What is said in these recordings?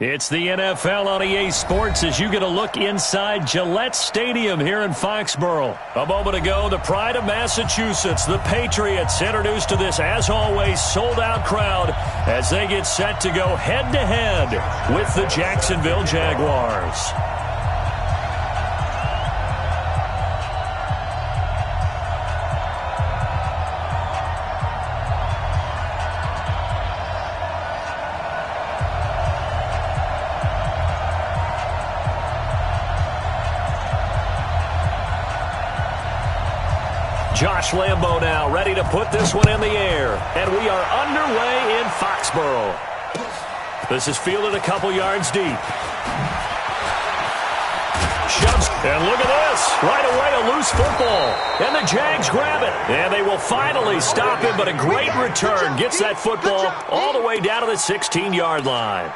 It's the NFL on EA Sports as you get a look inside Gillette Stadium here in Foxborough. A moment ago, the pride of Massachusetts, the Patriots, introduced to this, as always, sold-out crowd as they get set to go head-to-head with the Jacksonville Jaguars. Josh Lambo now ready to put this one in the air. And we are underway in Foxborough. This is fielded a couple yards deep. Shoves. And look at this. Right away, a loose football. And the Jags grab it. And they will finally stop him, but a great return. Gets that football all the way down to the 16-yard line.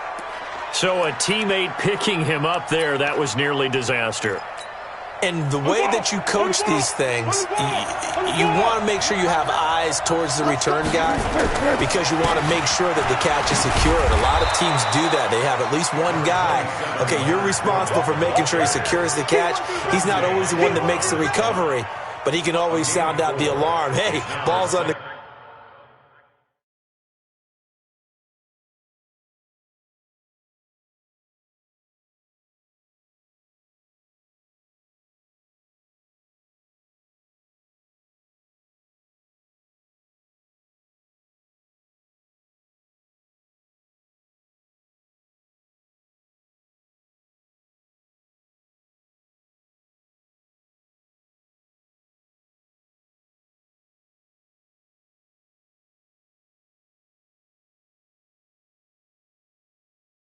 So a teammate picking him up there, that was nearly disaster. And the way that you coach these things, you want to make sure you have eyes towards the return guy because you want to make sure that the catch is secured. A lot of teams do that. They have at least one guy. Okay, you're responsible for making sure he secures the catch. He's not always the one that makes the recovery, but he can always sound out the alarm. Hey, ball's on the...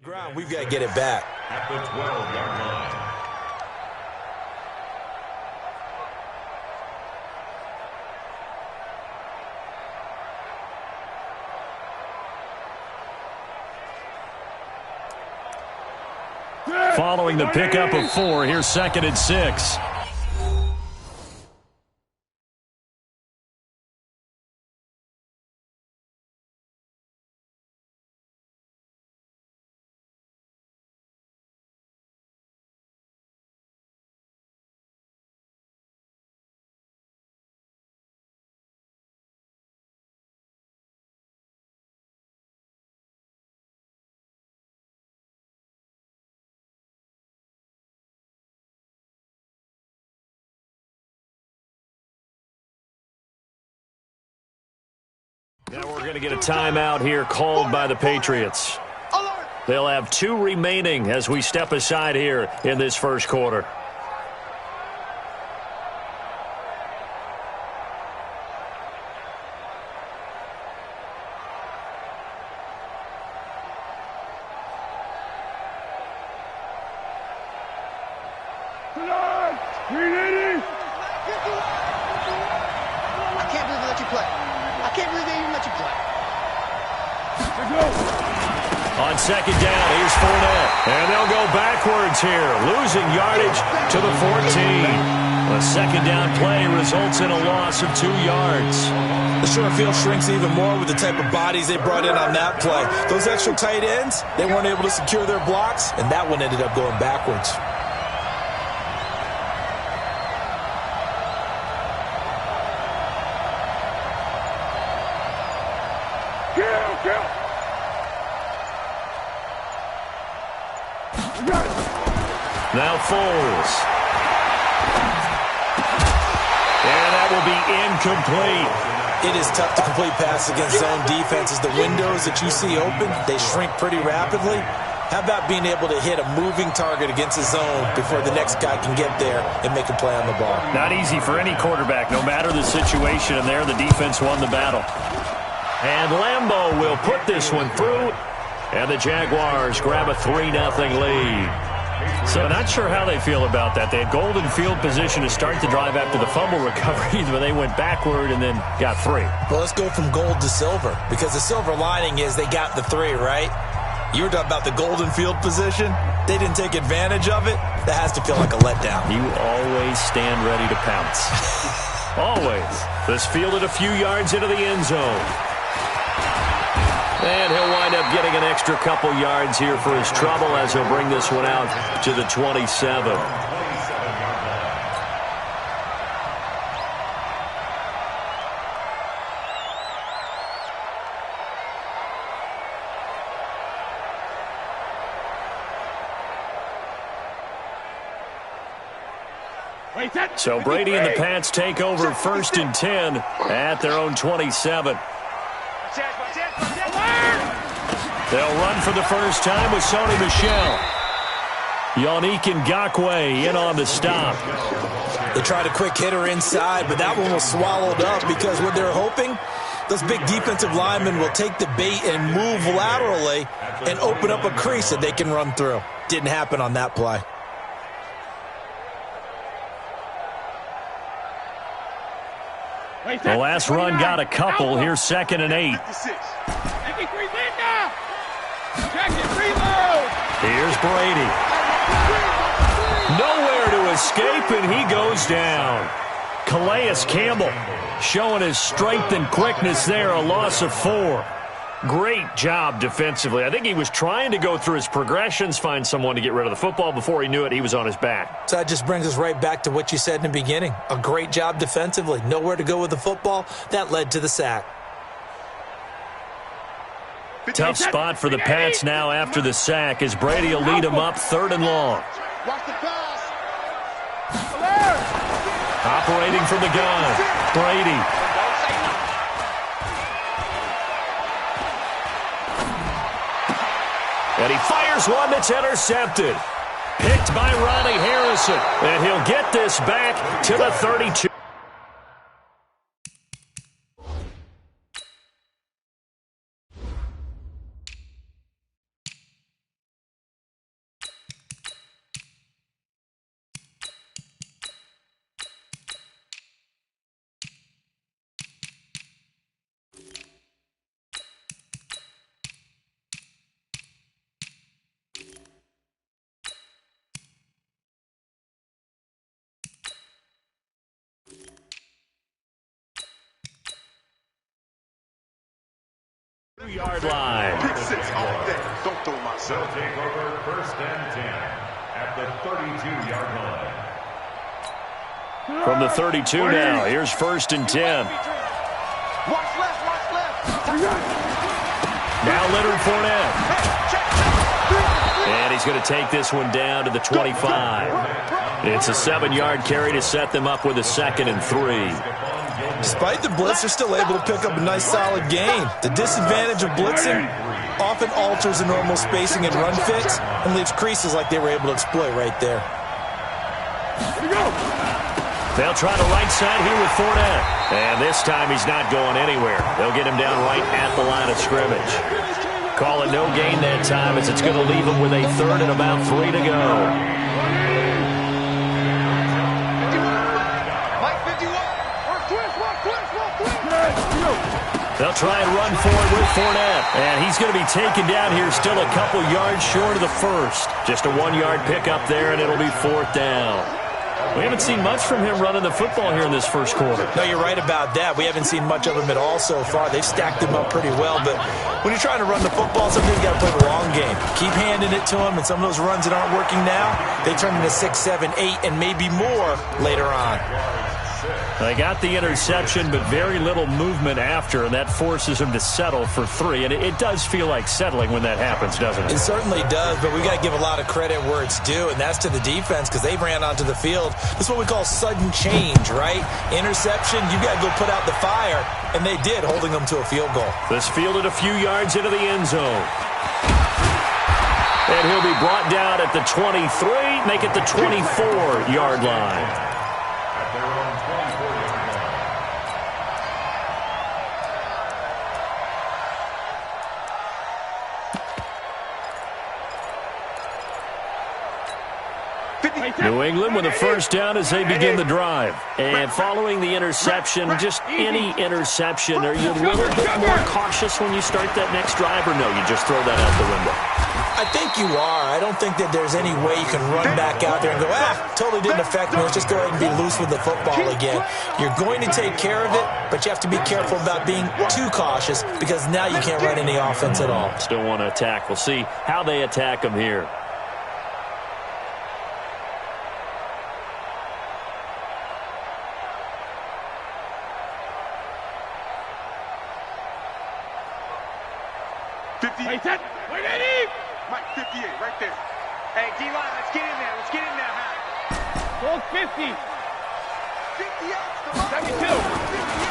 ground. We've got to get it back. At the 12-yard line. Following the pickup of 4, here's 2nd and 6. Now we're going to get a timeout here called by the Patriots. They'll have 2 remaining as we step aside here in this first quarter. On 2nd down, here's Fournette. And they'll go backwards here, losing yardage to the 14. A 2nd down play results in a loss of 2 yards. The short field shrinks even more with the type of bodies they brought in on that play. Those extra tight ends, they weren't able to secure their blocks, and that one ended up going backwards. Now Foles. And that will be incomplete. It is tough to complete pass against zone defenses. The windows that you see open, they shrink pretty rapidly. How about being able to hit a moving target against a zone before the next guy can get there and make a play on the ball? Not easy for any quarterback, no matter the situation. And there, the defense won the battle. And Lambo will put this one through. And the Jaguars grab a 3-0 lead. So not sure how they feel about that. They had golden field position to start the drive after the fumble recovery, but they went backward and then got 3. Well, let's go from gold to silver, because the silver lining is they got the 3, right? You were talking about the golden field position. They didn't take advantage of it. That has to feel like a letdown. You always stand ready to pounce. Always. This fielded a few yards into the end zone. And he'll wind up getting an extra couple yards here for his trouble as he'll bring this one out to the 27. So Brady and the Pats take over 1st and 10 at their own 27. They'll run for the first time with Sony Michel. Yannick Ngakoue in on the stop. They tried a quick hitter inside, but that one was swallowed up because what they're hoping, those big defensive linemen will take the bait and move laterally and open up a crease that they can run through. Didn't happen on that play. The last run got a couple. Here's 2nd and 8. Here's Brady. Nowhere to escape, and he goes down. Calais Campbell showing his strength and quickness there, a loss of 4. Great job defensively. I think he was trying to go through his progressions, find someone to get rid of the football. Before he knew it, he was on his back. So that just brings us right back to what you said in the beginning. A great job defensively. Nowhere to go with the football. That led to the sack. Tough spot for the Pats now after the sack as Brady will lead them up 3rd and long. Operating from the gun, Brady. And he fires one that's intercepted. Picked by Ronnie Harrison. And he'll get this back to the 32. Yard line. Pick 6 all day. Don't throw myself. They'll take over 1st and 10 at the 32-yard line. From the 32 now, here's 1st and 10. Watch left. Now Leonard Fournette. And he's going to take this one down to the 25. It's a 7-yard carry to set them up with a 2nd and 3. Despite the blitz, they're still able to pick up a nice solid gain. The disadvantage of blitzing often alters the normal spacing and run fits and leaves creases like they were able to exploit right there. They'll try the right side here with Fournette. And this time he's not going anywhere. They'll get him down right at the line of scrimmage. Call it no gain that time as it's going to leave him with a 3rd and about 3 to go. They'll try and run forward with Fournette. And he's going to be taken down here still a couple yards short of the 1st. Just a 1-yard pickup there, and it'll be 4th down. We haven't seen much from him running the football here in this first quarter. No, you're right about that. We haven't seen much of him at all so far. They've stacked him up pretty well. But when you're trying to run the football, sometimes you got to play the long game. Keep handing it to him, and some of those runs that aren't working now, they turn into 6, 7, 8, and maybe more later on. They got the interception, but very little movement after, and that forces him to settle for 3. And it does feel like settling when that happens, doesn't it? It certainly does, but we've got to give a lot of credit where it's due, and that's to the defense because they ran onto the field. This is what we call sudden change, right? Interception, you got to go put out the fire, and they did, holding them to a field goal. This fielded a few yards into the end zone. And he'll be brought down at the 23, make it the 24-yard line. New England with a first down as they begin the drive. And following the interception, just any interception, are you a little bit more cautious when you start that next drive, or no, you just throw that out the window? I think you are. I don't think that there's any way you can run back out there and go, totally didn't affect me. Let's just go ahead and be loose with the football again. You're going to take care of it, but you have to be careful about being too cautious because now you can't run any offense at all. Still want to attack. We'll see how they attack them here. Mike, 58, right there. Hey, D-line, let's get in there. Let's get in there, man. Ball 50. 72.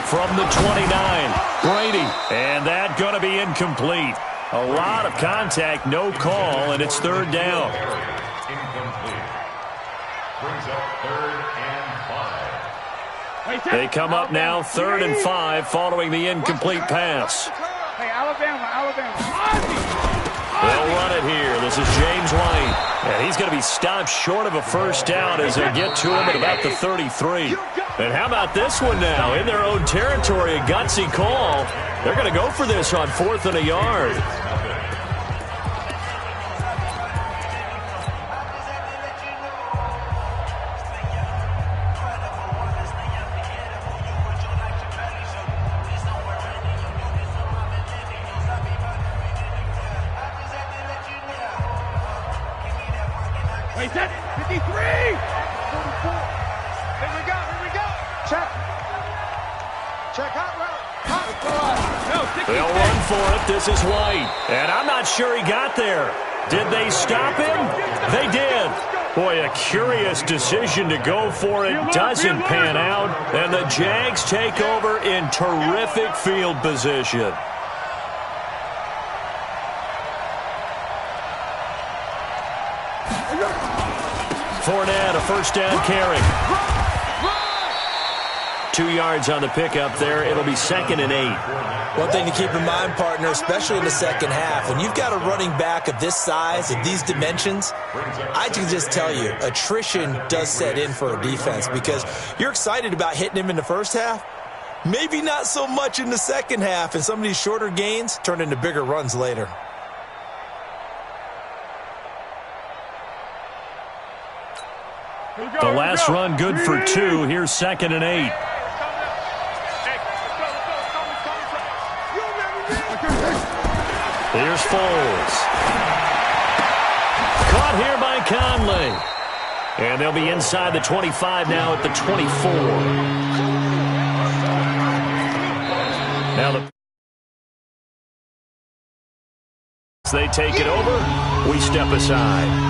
From the 29, Brady. And that going to be incomplete. A lot of contact, no call, and it's third down. Incomplete. Brings up 3rd and 5. They come up now 3rd and 5 following the incomplete pass. Hey, Alabama. They'll run it here. This is James White. And he's going to be stopped short of a first down as they get to him at about the 33. And how about this one now? In their own territory, a gutsy call. They're going to go for this on 4th and a yard. Wait, that 53. 44. Here we go. Check hot route. They'll run for it. This is White. And I'm not sure he got there. Did they stop him? They did. Boy, a curious decision to go for it. Doesn't pan out. And the Jags take over in terrific field position. Fournette, a first down carry. 2 yards on the pickup there. It'll be 2nd and 8. One thing to keep in mind, partner, especially in the second half, when you've got a running back of this size, of these dimensions, I can just tell you, attrition does set in for a defense because you're excited about hitting him in the first half. Maybe not so much in the second half, and some of these shorter gains turn into bigger runs later. The last run good for 2. Here's 2nd and 8. Here's Foles. Caught here by Conley. And they'll be inside the 25 now at the 24. Now they take it over. We step aside.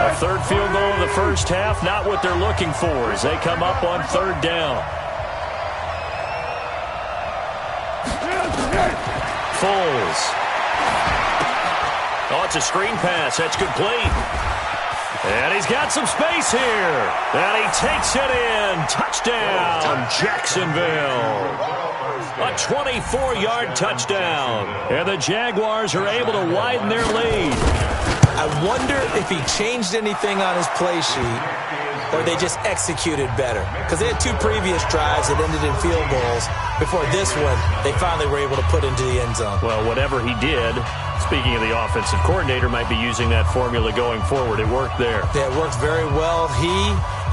A third field goal in the first half, not what they're looking for as they come up on 3rd down. Foles. Oh, it's a screen pass. That's complete. And he's got some space here. And he takes it in. Touchdown, Jacksonville. A 24-yard touchdown. And the Jaguars are able to widen their lead. I wonder if he changed anything on his play sheet or they just executed better. Because they had 2 previous drives that ended in field goals. Before this one, they finally were able to put into the end zone. Well, whatever he did, speaking of the offensive coordinator, might be using that formula going forward. It worked there. Yeah, it worked very well. He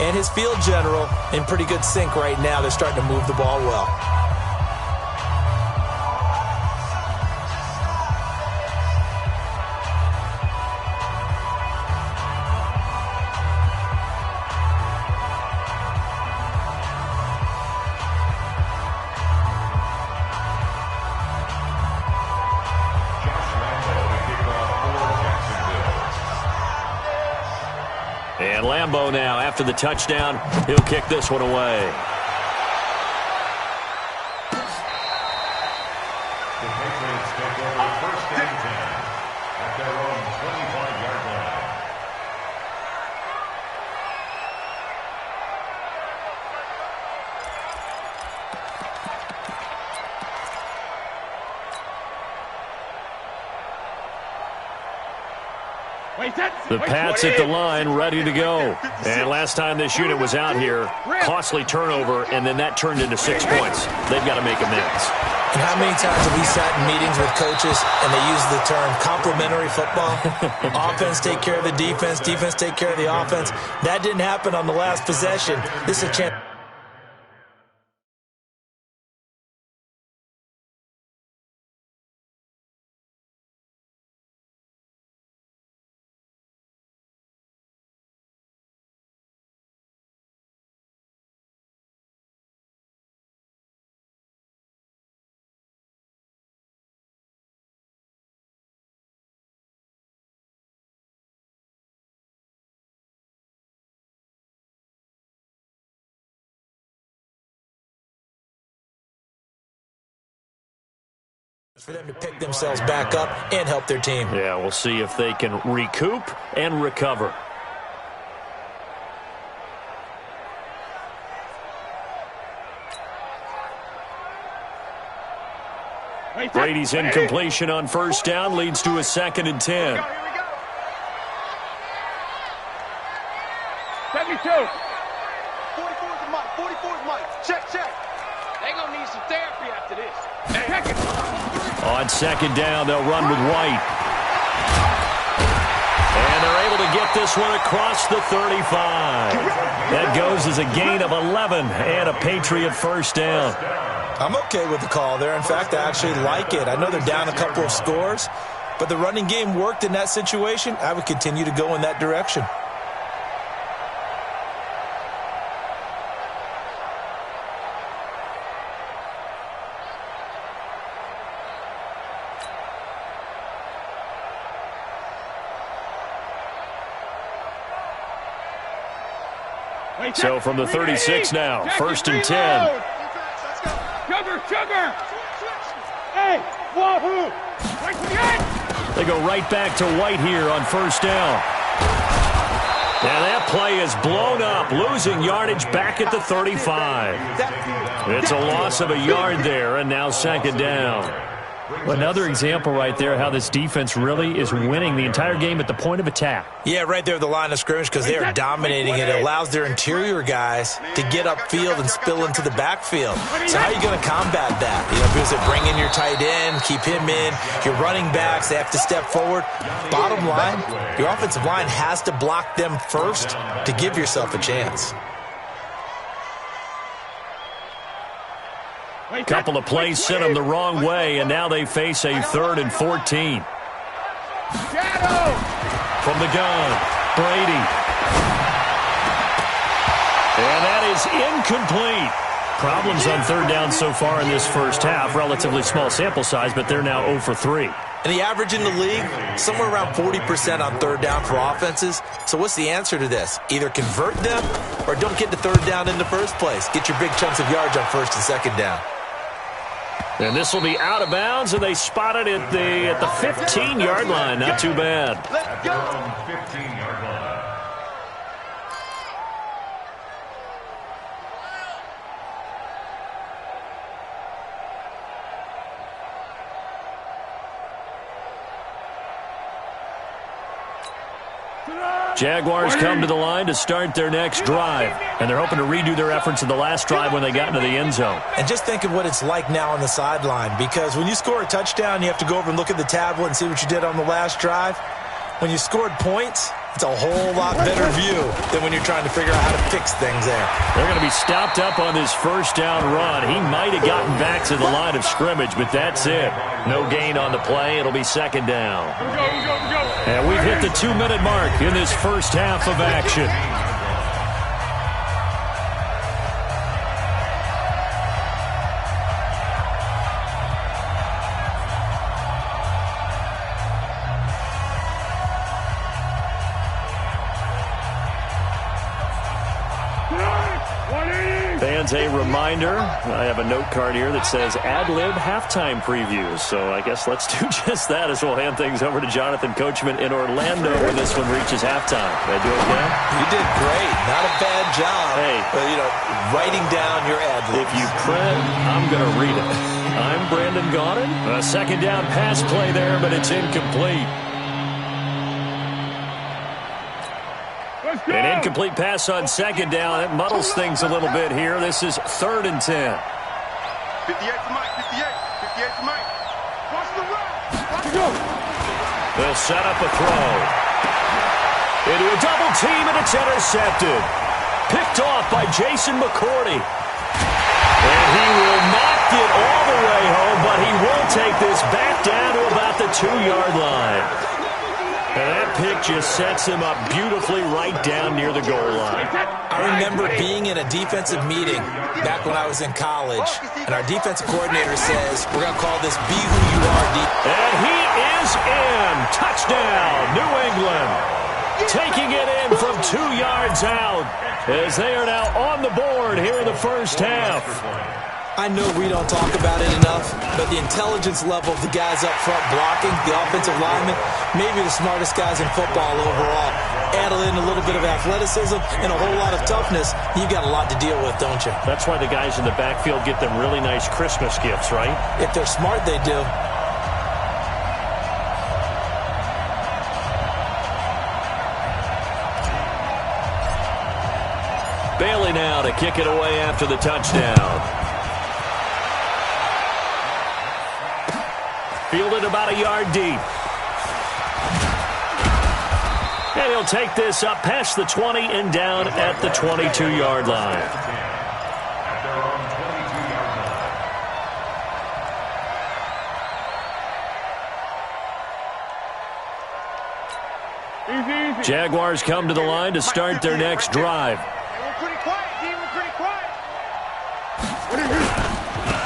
and his field general in pretty good sync right now. They're starting to move the ball well. And Lambeau now, after the touchdown, he'll kick this one away. The Patriots take over 1st and 10 at their own 25-yard line. The Pats at the line, ready to go. And last time this unit was out here, costly turnover, and then that turned into 6 points. They've got to make amends. And how many times have we sat in meetings with coaches and they use the term complementary football? Offense take care of the defense, defense take care of the offense. That didn't happen on the last possession. This is a chance. For them to pick themselves back up and help their team. Yeah, we'll see if they can recoup and recover. Brady's incompletion on first down leads to a 2nd and 10. Here we go. 72. 44's Mike. 44's Mike. Check. They're going to need some therapy after this. On 2nd down, they'll run with White. And they're able to get this one across the 35. That goes as a gain of 11 and a Patriot first down. I'm okay with the call there. In fact, I actually like it. I know they're down a couple of scores, but the running game worked in that situation. I would continue to go in that direction. So from the 36 now, 1st and 10. Sugar! Hey, wahoo! Right to the end! They go right back to White here on first down. And that play is blown up, losing yardage back at the 35. It's a loss of a yard there, and now 2nd down. Another example right there how this defense really is winning the entire game at the point of attack. Yeah, right there at the line of scrimmage because they are dominating it. It allows their interior guys to get upfield and spill into the backfield. So how are you going to combat that? You know, because they bring in your tight end, keep him in. Your running backs, they have to step forward. Bottom line, your offensive line has to block them first to give yourself a chance. Couple of plays sent them the wrong way, and now they face a 3rd and 14. From the gun, Brady. And that is incomplete. Problems on 3rd down so far in this first half. Relatively small sample size, but they're now 0 for 3. And the average in the league, somewhere around 40% on 3rd down for offenses. So what's the answer to this? Either convert them or don't get to 3rd down in the first place. Get your big chunks of yards on 1st and 2nd down. And this will be out of bounds, and they spot it at the 15-yard line. Not too bad. Let's go. 15-yard line. Jaguars come to the line to start their next drive, and they're hoping to redo their efforts in the last drive when they got into the end zone. And just think of what it's like now on the sideline, because when you score a touchdown, you have to go over and look at the tablet and see what you did on the last drive. When you scored points, it's a whole lot better view than when you're trying to figure out how to fix things there. They're going to be stopped up on this first down run. He might have gotten back to the line of scrimmage, but that's it. No gain on the play. It'll be 2nd down. And we've hit the 2-minute mark in this first half of action. Fans, a reminder, I have a note card here that says ad-lib halftime previews. So I guess let's do just that as we'll hand things over to Jonathan Coachman in Orlando when this one reaches halftime. Did I do okay? You did great. Not a bad job. Hey. But, you know, writing down your ad-libs. If you print, I'm going to read it. I'm Brandon Gaudin. A 2nd down pass play there, but it's incomplete. An incomplete pass on second down. It muddles things a little bit here. This is 3rd and 10. 58 to Mike, 58. 58 to Mike. Watch the run. Watch the go. They'll set up a throw. Into a double team, and it's intercepted. Picked off by Jason McCourty. And he will not get all the way home, but he will take this back down to about the 2-yard line. And that pick just sets him up beautifully right down near the goal line. I remember being in a defensive meeting back when I was in college, and our defensive coordinator says, we're going to call this Be Who You Are Deep. And he is in. Touchdown, New England. Taking it in from 2 yards out as they are now on the board here in the first half. I know we don't talk about it enough, but the intelligence level of the guys up front blocking, the offensive linemen, maybe the smartest guys in football overall. Add in a little bit of athleticism and a whole lot of toughness, you've got a lot to deal with, don't you? That's why the guys in the backfield get them really nice Christmas gifts, right? If they're smart, they do. Bailey now to kick it away after the touchdown. Fielded about a yard deep. And he'll take this up past the 20 and down at the 22-yard line. Jaguars come to the line to start their next drive.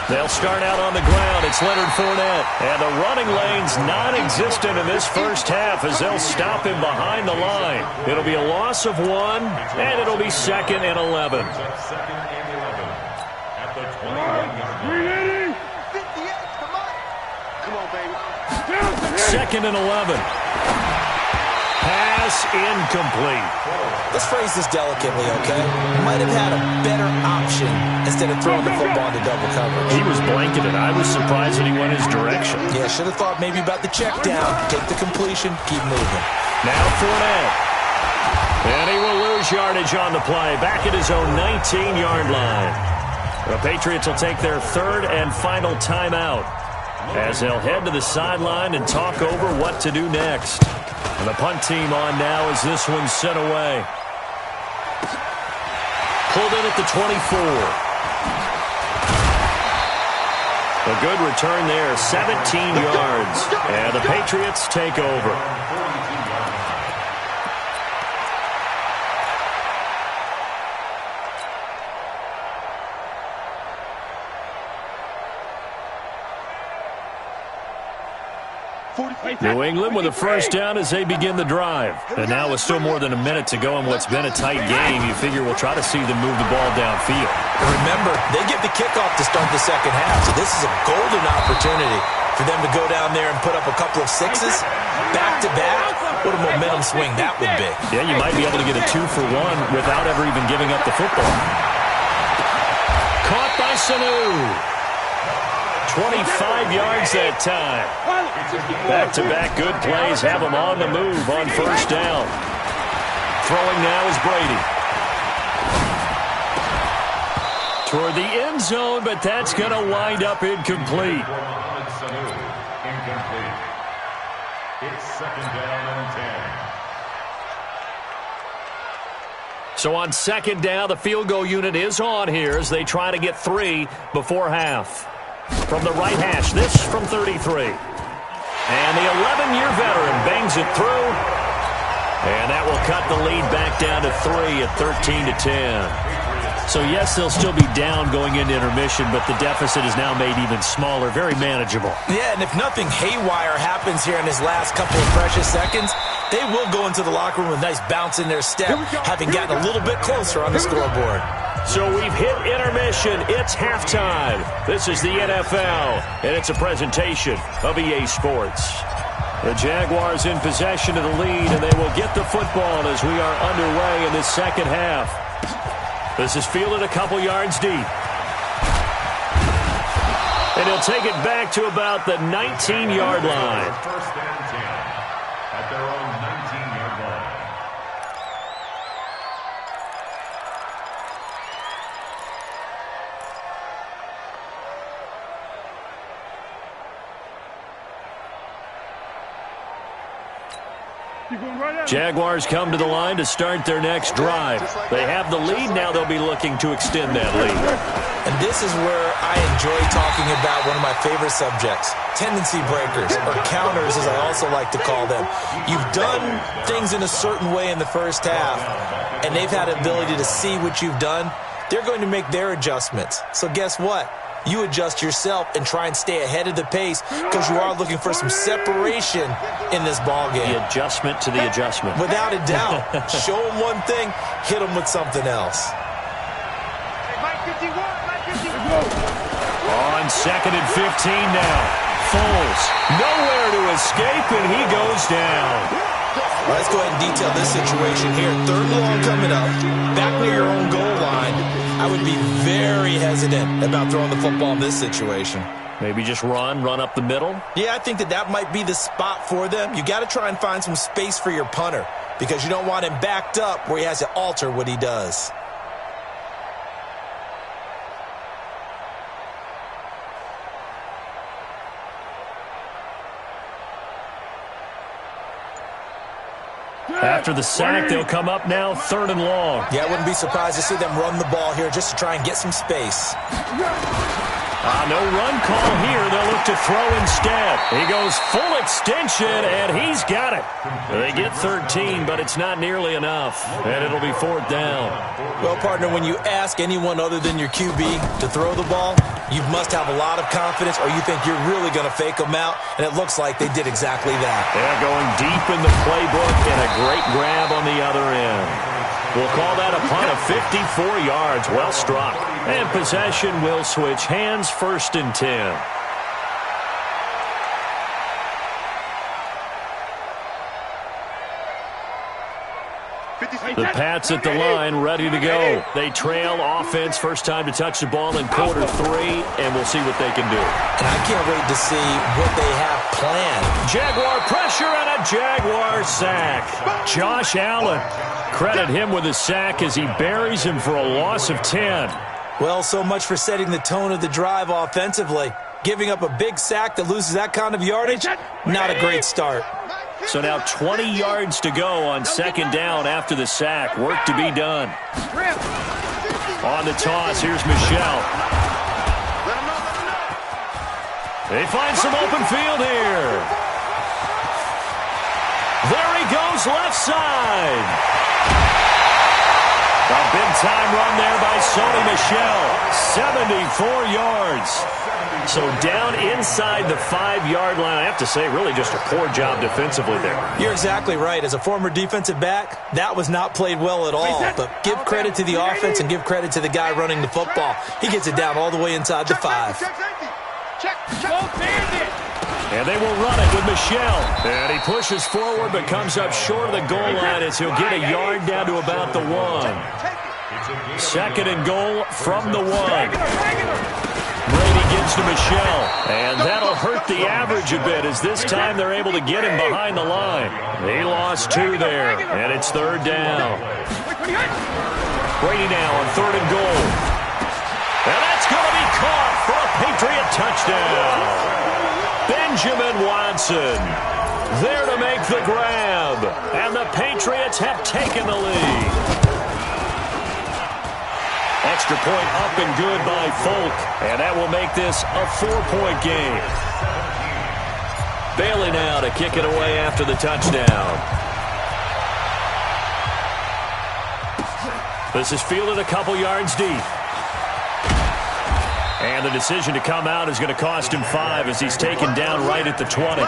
They'll start out on the ground. It's Leonard Fournette. And the running lane's non-existent in this first half as they'll stop him behind the line. It'll be a loss of 1, and it'll be 2nd and 11. At the 21-yard line. 58, come on. Come on, baby. 2nd and 11. Pass incomplete. Let's phrase this delicately, okay? Might have had a better option instead of throwing the football into double coverage. He was blanketed. I was surprised that he went his direction. Yeah, should have thought maybe about the check down, take the completion, keep moving. Now Fournette. And he will lose yardage on the play. Back at his own 19-yard line. The Patriots will take their 3rd and final timeout as they'll head to the sideline and talk over what to do next. And the punt team on now as this one's sent away. Pulled in at the 24. A good return there, 17 yards. And the Patriots take over. New England with a first down as they begin the drive. And now with still more than a minute to go in what's been a tight game, you figure we'll try to see them move the ball downfield. And remember, they get the kickoff to start the second half, so this is a golden opportunity for them to go down there and put up a couple of sixes back-to-back. What a momentum swing that would be. Yeah, you might be able to get a 2-for-1 without ever even giving up the football. Caught by Sanu. 25 yards that time. Back-to-back good plays have him on the move on first down. Throwing now is Brady. Toward the end zone, but that's going to wind up incomplete. Incomplete. It's 2nd down and 10. So on 2nd down, the field goal unit is on here as they try to get 3 before half. From the right hash, this from 33. And the 11-year veteran bangs it through. And that will cut the lead back down to 3 at 13-10. So, yes, they'll still be down going into intermission, but the deficit is now made even smaller, very manageable. Yeah, and if nothing haywire happens here in his last couple of precious seconds, they will go into the locker room with a nice bounce in their step, having gotten a little bit closer on the scoreboard. So we've hit intermission. It's halftime. This is the NFL, and it's a presentation of EA Sports. The Jaguars in possession of the lead, and they will get the football as we are underway in this second half. This is fielded a couple yards deep. And he'll take it back to about the 19-yard line. 1st and 10 at their own 19-yard line. Jaguars come to the line to start their next drive. They have the lead. Now they'll be looking to extend that lead. And this is where I enjoy talking about one of my favorite subjects, tendency breakers, or counters as I also like to call them. You've done things in a certain way in the first half, and they've had the ability to see what you've done. They're going to make their adjustments. So guess what? You adjust yourself and try and stay ahead of the pace because you are looking for some separation in this ball game. The adjustment to the adjustment. Without a doubt. Show them one thing, hit them with something else. On 2nd and 15 now. Foles nowhere to escape, and he goes down. Well, let's go ahead and detail this situation here. 3rd and long coming up, back near your own goal line. I would be very hesitant about throwing the football in this situation. Maybe just run up the middle? Yeah, I think that might be the spot for them. You got to try and find some space for your punter because you don't want him backed up where he has to alter what he does. After the sack, they'll come up now 3rd and long. Yeah, I wouldn't be surprised to see them run the ball here just to try and get some space. No run call here. They'll look to throw instead. He goes full extension, and he's got it. They get 13, but it's not nearly enough, and it'll be 4th down. Well, partner, when you ask anyone other than your QB to throw the ball, you must have a lot of confidence or you think you're really going to fake them out, and it looks like they did exactly that. They're going deep in the playbook, and a great grab on the other end. We'll call that a punt of 54 yards. Well struck. And possession will switch hands, 1st and 10. The Pats at the line, ready to go. They trail offense, first time to touch the ball in quarter 3, and we'll see what they can do. And I can't wait to see what they have planned. Jaguar pressure and a Jaguar sack. Josh Allen. Credit him with a sack as he buries him for a loss of 10. Well, so much for setting the tone of the drive offensively. Giving up a big sack that loses that kind of yardage, not a great start. So now 20 yards to go on 2nd down after the sack. Work to be done. On the toss, here's Michel. They find some open field here. There he goes, left side. A big-time run there by Sony Michel. 74 yards. So down inside the 5-yard line. I have to say, really just a poor job defensively there. You're exactly right. As a former defensive back, that was not played well at all. But give credit to the offense and give credit to the guy running the football. He gets it down all the way inside the 5. And they will run it with Michel. And he pushes forward but comes up short of the goal line as he'll get a yard down to about the 1. 2nd and goal from the 1. Brady gets to Michel, and that'll hurt the average a bit as this time they're able to get him behind the line. He lost 2 there, and it's 3rd down. Brady now on 3rd and goal. And that's going to be caught for a Patriot touchdown. Benjamin Watson there to make the grab, and the Patriots have taken the lead. Extra point up and good by Folk, and that will make this a 4-point game. Bailey now to kick it away after the touchdown. This is fielded a couple yards deep. And the decision to come out is going to cost him 5 as he's taken down right at the 20.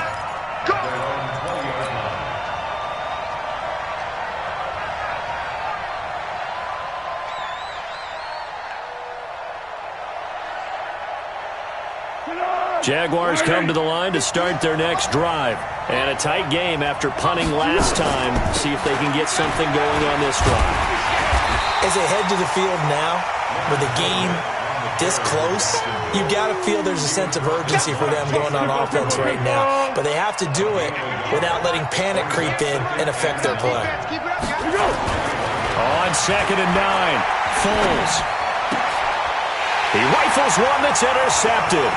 Jaguars come to the line to start their next drive. And a tight game after punting last time. See if they can get something going on this drive. As they head to the field now, with the game this close, you've got to feel there's a sense of urgency for them going on offense right now. But they have to do it without letting panic creep in and affect their play. On 2nd and 9, Foles. He rifles one that's intercepted.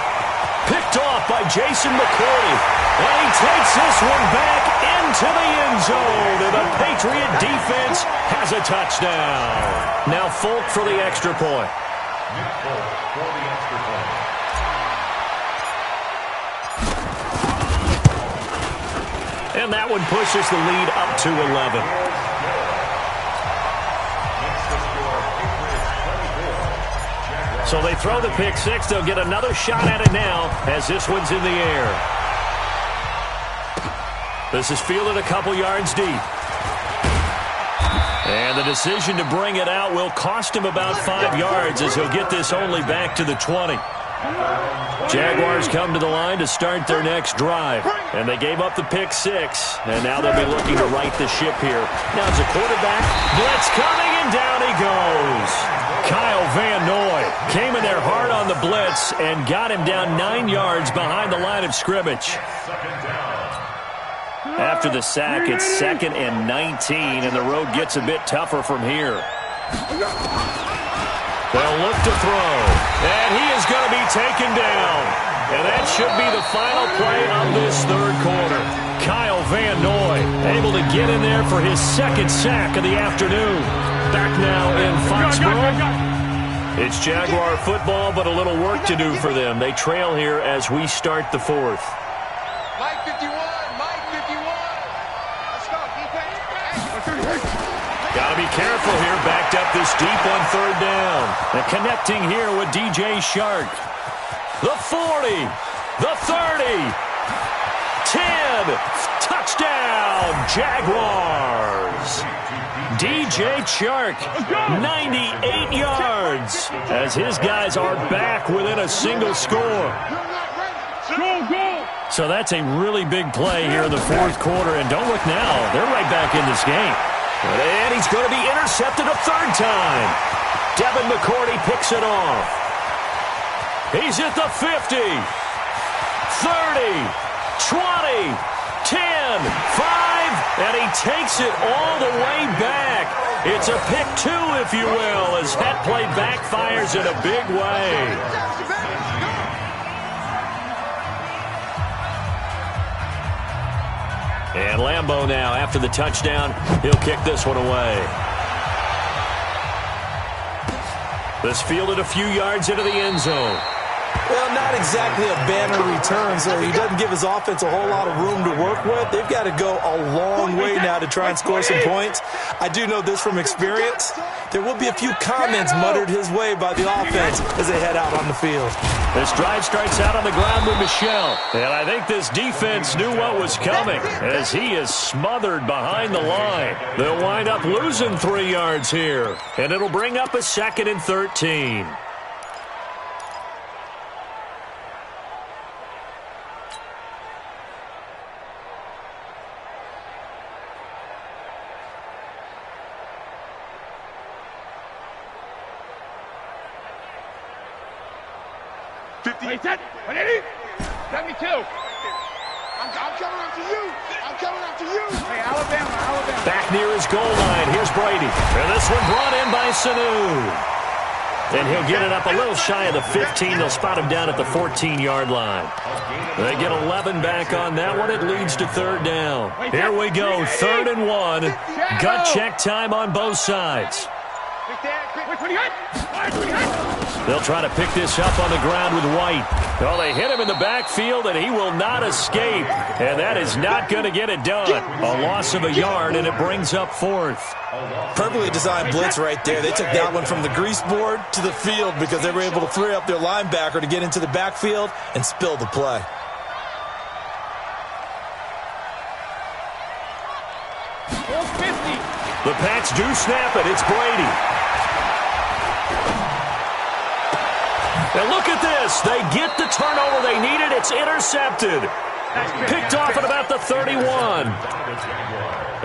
Picked off by Jason McCourty. And he takes this one back into the end zone, and the Patriot defense has a touchdown. Now Folk for the extra point. Nick Folk for the extra point. And that one pushes the lead up to 11. So they throw the pick six. They'll get another shot at it now as this one's in the air. This is fielded a couple yards deep. And the decision to bring it out will cost him about 5 yards as he'll get this only back to the 20. Jaguars come to the line to start their next drive. And they gave up the pick six. And now they'll be looking to right the ship here. Now it's a quarterback. Blitz coming, and down he goes. Kyle Van Noy came in there hard on the blitz and got him down 9 yards behind the line of scrimmage. After the sack, it's 2nd and 19, and the road gets a bit tougher from here. They'll look to throw, and he is going to be taken down. And that should be the final play of this third quarter. Kyle Van Noy able to get in there for his 2nd sack of the afternoon. Back now in Foxborough. It's Jaguar football, but a little work to do for them. They trail here as we start the fourth. Mike 51, Mike 51. Let's go, defense. Got to be careful here, backed up this deep on third down. And connecting here with DJ Shark. The 40, the 30, 10, touchdown, Jaguars. DJ Chark, 98 yards, as his guys are back within a single score. So that's a really big play here in the fourth quarter, and don't look now, they're right back in this game. And he's going to be intercepted a third time. Devin McCourty picks it off. He's at the 50, 30, 20, 10, 5, and he takes it all the way back. It's a pick two, if you will, as that play backfires in a big way. And Lambeau now, after the touchdown, he'll kick this one away. This fielded a few yards into the end zone. Well, not exactly a banner return, so he doesn't give his offense a whole lot of room to work with. They've got to go a long way now to try and score some points. I do know this from experience. There will be a few comments muttered his way by the offense as they head out on the field. This drive starts out on the ground with Michel. And I think this defense knew what was coming as he is smothered behind the line. They'll wind up losing 3 yards here. And it'll bring up a 2nd and 13. Wait, set. 72. I'm coming after you. I'm coming after you. Hey, Alabama. Back near his goal line. Here's Brady. And this one brought in by Sanu. And he'll get it up a little shy of the 15. They'll spot him down at the 14-yard line. They get 11 back on that one. It leads to third down. Here we go. 3rd and 1. Gut check time on both sides. They'll try to pick this up on the ground with White. Oh, they hit him in the backfield, and he will not escape. And that is not going to get it done. A loss of a yard, and it brings up 4th. Perfectly designed blitz right there. They took that one from the grease board to the field because they were able to free up their linebacker to get into the backfield and spill the play. The Pats do snap it. It's Brady. And look at this. They get the turnover they needed. It's intercepted. Picked off at about the 31.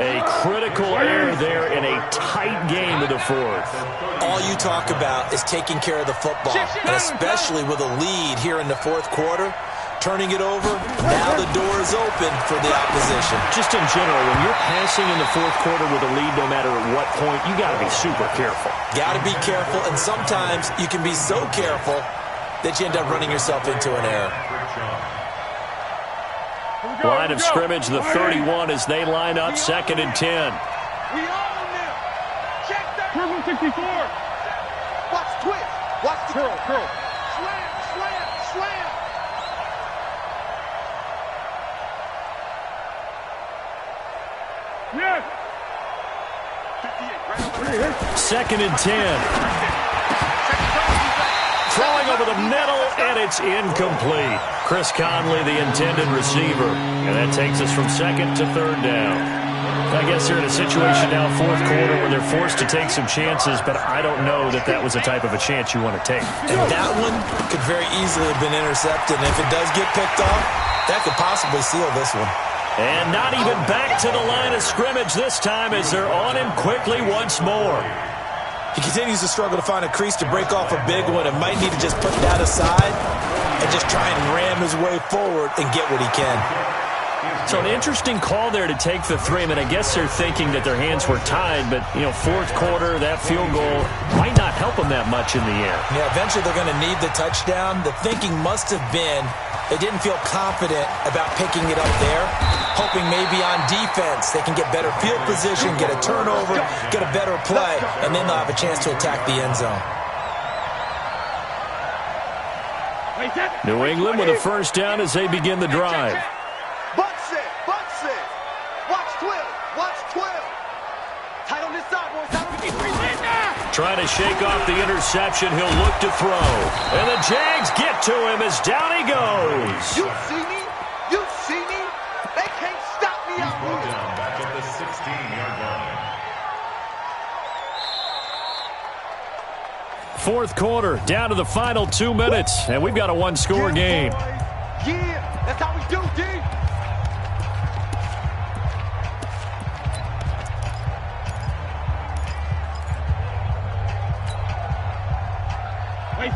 A critical error there in a tight game of the fourth. All you talk about is taking care of the football, and especially with a lead here in the fourth quarter. Turning it over, now the door is open for the opposition. Just in general, when you're passing in the fourth quarter with a lead, no matter at what point, you got to be super careful. Got to be careful, and sometimes you can be so careful that you end up running yourself into an error. Line of scrimmage, the 31 as they line up, 2nd and 10. We own them. Check that. Purple 64. Watch twist. Watch the curl. Slam. Yes. 2nd and 10. Throwing over the middle, and it's incomplete. Chris Conley, the intended receiver. And that takes us from 2nd to 3rd down. I guess they're in a situation now, 4th quarter, where they're forced to take some chances, but I don't know that that was the type of a chance you want to take. And that one could very easily have been intercepted. And if it does get picked off, that could possibly seal this one. And not even back to the line of scrimmage this time as they're on him quickly once more. He continues to struggle to find a crease to break off a big one and might need to just put that aside and just try and ram his way forward and get what he can. So an interesting call there to take the 3. I mean, I guess they're thinking that their hands were tied, but, 4th quarter, that field goal might not help them that much in the air. Yeah, eventually they're going to need the touchdown. The thinking must have been they didn't feel confident about picking it up there, hoping maybe on defense they can get better field position, get a turnover, get a better play, and then they'll have a chance to attack the end zone. New England with a 1st down as they begin the drive. Bucks it. Watch 12. Tight on this side, boys. Trying to shake off the interception. He'll look to throw. And the Jags get to him as down he goes. You see me? They can't stop me out here. Down back at the 16-yard line. 4th quarter, down to the final 2 minutes, and we've got a 1-score game. Yeah, that's how we do, D.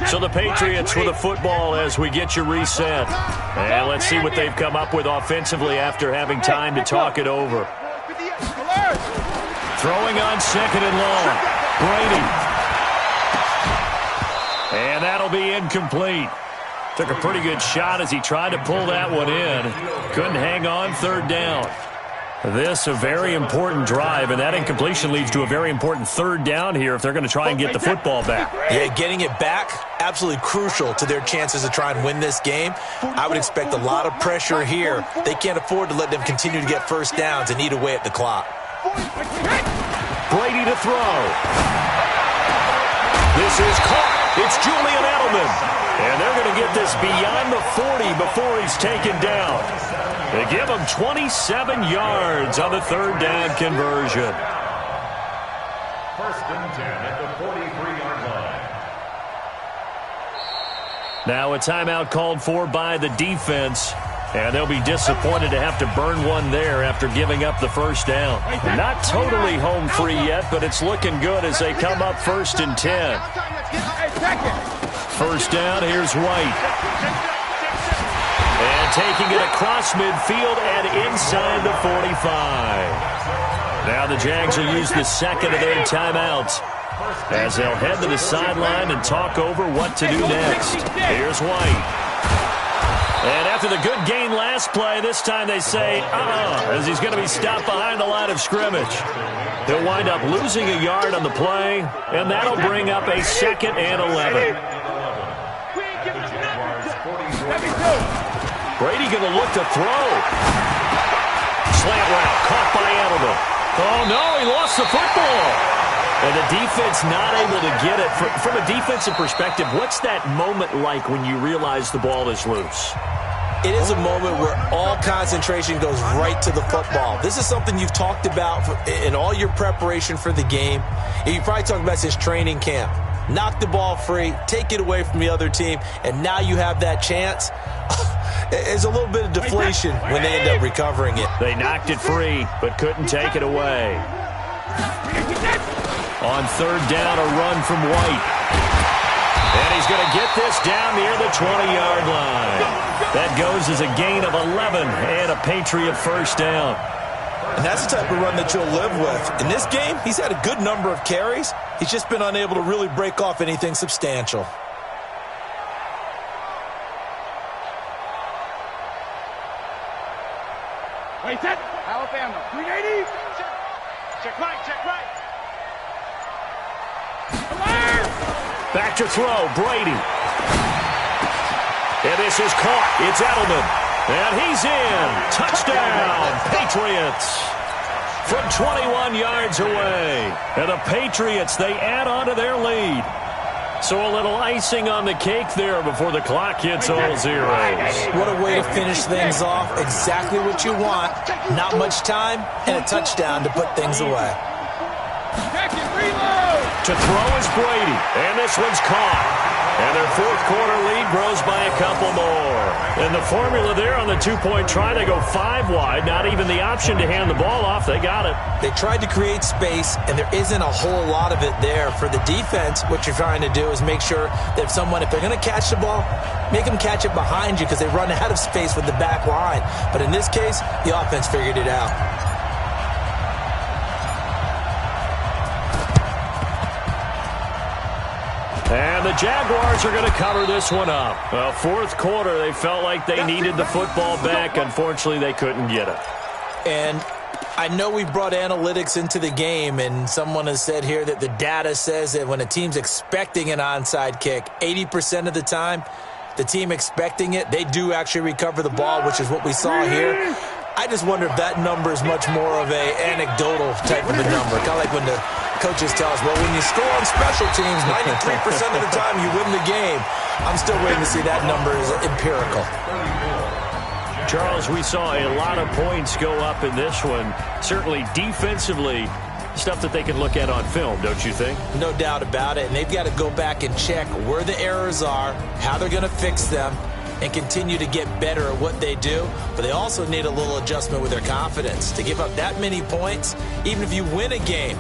So the Patriots with the football as we get you reset. And let's see what they've come up with offensively after having time to talk it over. Throwing on 2nd and long. Brady. And that'll be incomplete. Took a pretty good shot as he tried to pull that one in. Couldn't hang on, 3rd down. This a very important drive, and that incompletion leads to a very important 3rd down here if they're going to try and get the football back. Yeah, getting it back, absolutely crucial to their chances to try and win this game. I would expect a lot of pressure here. They can't afford to let them continue to get 1st downs and eat away at the clock. Brady to throw. This is caught. It's Julian Edelman. And they're going to get this beyond the 40 before he's taken down. They give him 27 yards on the 3rd down conversion. 1st and 10 at the 43-yard line. Now a timeout called for by the defense. And they'll be disappointed to have to burn one there after giving up the 1st down. Not totally home free yet, but it's looking good as they come up 1st and 10. 1st down, here's White. And taking it across midfield and inside the 45. Now the Jags will use the 2nd of their timeouts as they'll head to the sideline and talk over what to do next. Here's White. And after the good gain last play, this time they say, as he's going to be stopped behind the line of scrimmage. He'll wind up losing a yard on the play, and that'll bring up a 2nd and 11. Brady going to look to throw. Slant route, caught by Edelman. Oh, no, he lost the football. And the defense not able to get it. From a defensive perspective, what's that moment like when you realize the ball is loose? It is a moment where all concentration goes right to the football. This is something you've talked about in all your preparation for the game. You probably talked about since training camp. Knock the ball free, take it away from the other team, and now you have that chance. There's a little bit of deflation when they end up recovering it. They knocked it free, but couldn't take it away. On 3rd down, a run from White. And he's going to get this down near the 20-yard line. That goes as a gain of 11 and a Patriot 1st down. And that's the type of run that you'll live with. In this game, he's had a good number of carries. He's just been unable to really break off anything substantial. Wait, set. Alabama. 380. Check right, check right. Back to throw, Brady. And this is caught. It's Edelman. And he's in. Touchdown, Patriots. From 21 yards away. And the Patriots, they add on to their lead. So a little icing on the cake there before the clock hits all zeros. What a way to finish things off. Exactly what you want. Not much time and a touchdown to put things away. To throw is Brady. And this one's caught. And their fourth quarter lead grows by a couple more. And the formula there on the two-point try, they go 5 wide. Not even the option to hand the ball off. They got it. They tried to create space, and there isn't a whole lot of it there. For the defense, what you're trying to do is make sure that if they're going to catch the ball, make them catch it behind you because they run out of space with the back line. But in this case, the offense figured it out. And the Jaguars are going to cover this one up. Well, fourth quarter, they felt like they needed the football back. Unfortunately, they couldn't get it. And I know we brought analytics into the game, and someone has said here that the data says that when a team's expecting an onside kick, 80% of the time, the team expecting it, they do actually recover the ball, which is what we saw here. I just wonder if that number is much more of a anecdotal type of a number. Kind of like when the coaches tell us, well, when you score on special teams, 93% of the time you win the game. I'm still waiting to see that number is empirical. Charles, we saw a lot of points go up in this one. Certainly defensively, stuff that they can look at on film, don't you think? No doubt about it. And they've got to go back and check where the errors are, how they're going to fix them, and continue to get better at what they do. But they also need a little adjustment with their confidence. To give up that many points, even if you win a game,